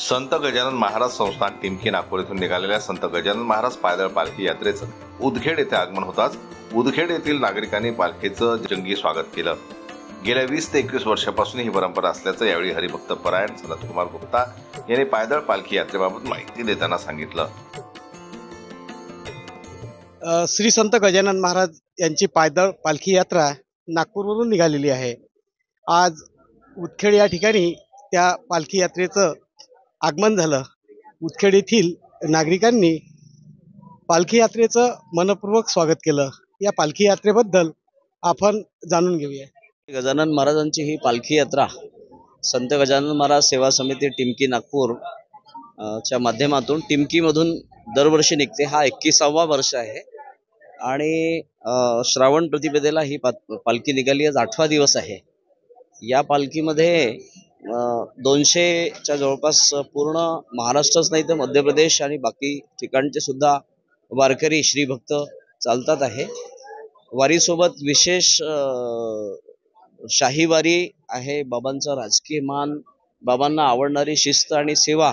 संत गजानन महाराज संस्थान टिमकी नागपूर येथून निघालेल्या संत गजानन महाराज पायदळ पालखी यात्रेचं उदखेड येथे आगमन होताच उदखेड येथील नागरिकांनी पालखीचं जंगी स्वागत केलं। गेल्या 20 ते 21 वर्षापासून ही परंपरा असल्याचं यावेळी हरिभक्त परायण सनतकुमार गुप्ता यांनी पायदळ पालखी यात्रेबाबत माहिती देताना सांगितलं। श्री संत गजानन महाराज यांची पायदळ पालखी यात्रा नागपूरवरून निघालेली आहे। आज उदखेड या ठिकाणी त्या पालखी यात्रेचं आगमन झालं। उदखेड येथील नागरिकांनी पालखी यात्रेचं मनपूर्वक स्वागत केलं। या पालखी यात्रेबद्दल आपण जाणून घेऊया। गजानन महाराजांची ही पालखी यात्रा संत गजानन महाराज सेवा समिती टिमकी नागपूर च्या माध्यमातून टिमकीमधून दरवर्षी निघते। हा 21वा वर्ष आहे आणि श्रावण प्रतिपदेला ही पालखी निघाली। आज 8वा दिवस आहे। या पालखीमध्ये 200च्या जवळपास पूर्ण महाराष्ट्रच नाही तर मध्य प्रदेश आणि बाकी ठिकाणचे सुद्धा वारकरी श्री भक्त चालतात आहे। वारीसोबत विशेष शाही वारी आहे। बाबांचा राजकीय मान, बाबांना आवडणारी शिस्त आणि सेवा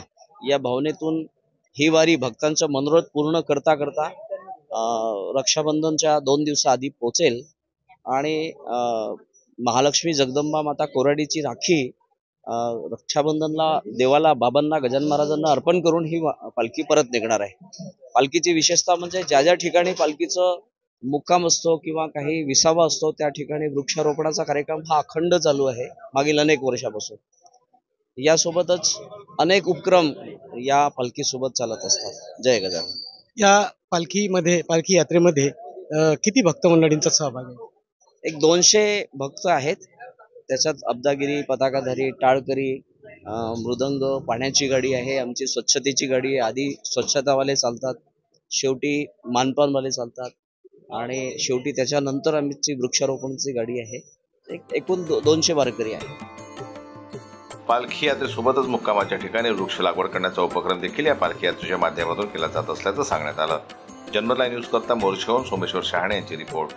या भावनेतून ही वारी भक्तांचा मनोरथ पूर्ण करता करता रक्षाबंधनच्या 2 दिवसाआधी पोहोचेल आणि महालक्ष्मी जगदंबा माता कोराडीची राखी रक्षाबंधनला देवाला बाबांना गजानन महाराजांना अर्पण करून ही पालखी परत निघणार आहे। पालखीची विशेषता म्हणजे ज्या ज्या ठिकाणी पालखीचं मुक्काम असतो किंवा काही विसावा असतो त्या ठिकाणी वृक्षारोपणाचा कार्यक्रम हा अखंड चालू आहे मागील अनेक वर्षापासून। यासोबतच अनेक उपक्रम या पालखीसोबत चालत असतात। जय गजानन। या पालखी यात्रेमध्ये किती भक्त मंडळींचा सहभाग आहे? एक 200 भक्त आहेत। त्याच्यात अब्दागिरी, पताकाधारी, टाळकरी, मृदंग, पाण्याची गाडी आहे, आमची स्वच्छतेची गाडी आहे, आधी स्वच्छतावाले चालतात, शेवटी मानपानवाले चालतात आणि शेवटी त्याच्यानंतर आमची वृक्षारोपणची गाडी आहे। एकूण 200 वारकरी आहेत। पालखी यात्रेसोबतच मुक्कामाच्या ठिकाणी वृक्ष लागवड करण्याचा उपक्रम देखील या पालखी यात्रेच्या माध्यमातून केला जात असल्याचं सांगण्यात आलं। जनरल न्यूज करता मोर्शीहून सोमेश्वर शहाणे यांची रिपोर्ट।